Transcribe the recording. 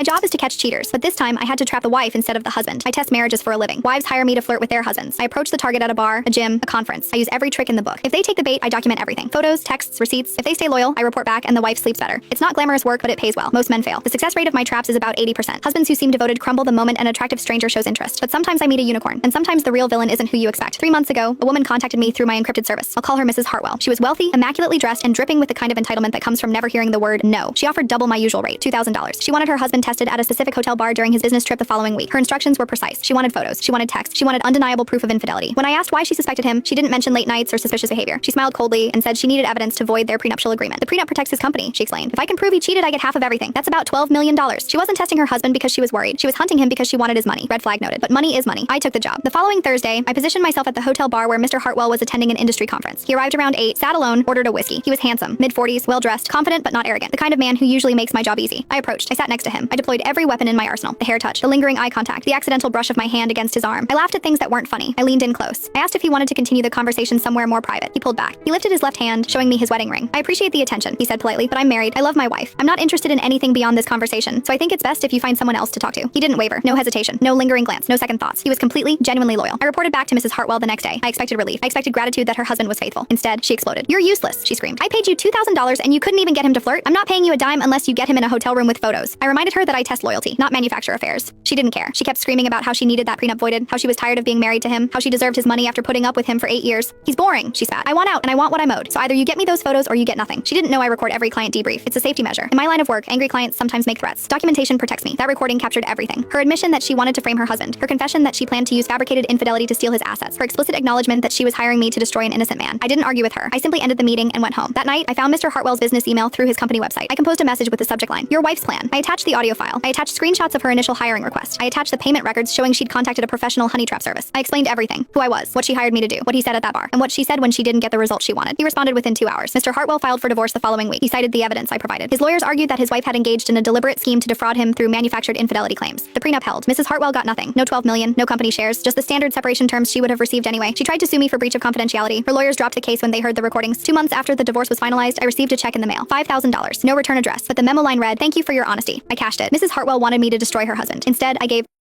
My job is to catch cheaters, but this time I had to trap the wife instead of the husband. I test marriages for a living. Wives hire me to flirt with their husbands. I approach the target at a bar, a gym, a conference. I use every trick in the book. If they take the bait, I document everything. Photos, texts, receipts. If they stay loyal, I report back and the wife sleeps better. It's not glamorous work, but it pays well. Most men fail. The success rate of my traps is about 80%. Husbands who seem devoted crumble the moment an attractive stranger shows interest. But sometimes I meet a unicorn, and sometimes the real villain isn't who you expect. 3 months ago, a woman contacted me through my encrypted service. I'll call her Mrs. Hartwell. She was wealthy, immaculately dressed, and dripping with the kind of entitlement that comes from never hearing the word no. She offered double my usual rate, $2,000. She wanted her husband tested at a specific hotel bar during his business trip the following week. Her instructions were precise. She wanted photos. She wanted text. She wanted undeniable proof of infidelity. When I asked why she suspected him, she didn't mention late nights or suspicious behavior. She smiled coldly and said she needed evidence to void their prenuptial agreement. The prenup protects his company, she explained. If I can prove he cheated, I get half of everything. That's about $12 million. She wasn't testing her husband because she was worried. She was hunting him because she wanted his money. Red flag noted. But money is money. I took the job. The following Thursday, I positioned myself at the hotel bar where Mr. Hartwell was attending an industry conference. He arrived around 8, sat alone, ordered a whiskey. He was handsome, mid-40s, well-dressed, confident but not arrogant. The kind of man who usually makes my job easy. I approached. I sat next to him. I deployed every weapon in my arsenal. The hair touch, the lingering eye contact, the accidental brush of my hand against his arm. I laughed at things that weren't funny. I leaned in close. I asked if he wanted to continue the conversation somewhere more private. He pulled back. He lifted his left hand, showing me his wedding ring. I appreciate the attention, he said politely, but I'm married. I love my wife. I'm not interested in anything beyond this conversation, so I think it's best if you find someone else to talk to. He didn't waver. No hesitation. No lingering glance. No second thoughts. He was completely, genuinely loyal. I reported back to Mrs. Hartwell the next day. I expected relief. I expected gratitude that her husband was faithful. Instead, she exploded. You're useless, she screamed. I paid you $2,000 and you couldn't even get him to flirt? I'm not paying you a dime unless you get him in a hotel room with photos. I reminded her that I test loyalty, not manufacture affairs. She didn't care. She kept screaming about how she needed that prenup voided, how she was tired of being married to him, how she deserved his money after putting up with him for 8 years. He's boring, she spat. I want out and I want what I'm owed. So either you get me those photos or you get nothing. She didn't know I record every client debrief. It's a safety measure. In my line of work, angry clients sometimes make threats. Documentation protects me. That recording captured everything. Her admission that she wanted to frame her husband. Her confession that she planned to use fabricated infidelity to steal his assets. Her explicit acknowledgement that she was hiring me to destroy an innocent man. I didn't argue with her. I simply ended the meeting and went home. That night, I found Mr. Hartwell's business email through his company website. I composed a message with the subject line, "Your wife's plan." I attached the audio file. I attached screenshots of her initial hiring request. I attached the payment records showing she'd contacted a professional honey trap service. I explained everything. Who I was, what she hired me to do, what he said at that bar, and what she said when she didn't get the result she wanted. He responded within 2 hours. Mr. Hartwell filed for divorce the following week. He cited the evidence I provided. His lawyers argued that his wife had engaged in a deliberate scheme to defraud him through manufactured infidelity claims. The prenup held. Mrs. Hartwell got nothing. No 12 million, no company shares, just the standard separation terms she would have received anyway. She tried to sue me for breach of confidentiality. Her lawyers dropped the case when they heard the recordings. 2 months after the divorce was finalized, I received a check in the mail. $5,000. No return address, but the memo line read, "Thank you for your honesty." I cashed it. Mrs. Hartwell wanted me to destroy her husband. Instead, I gave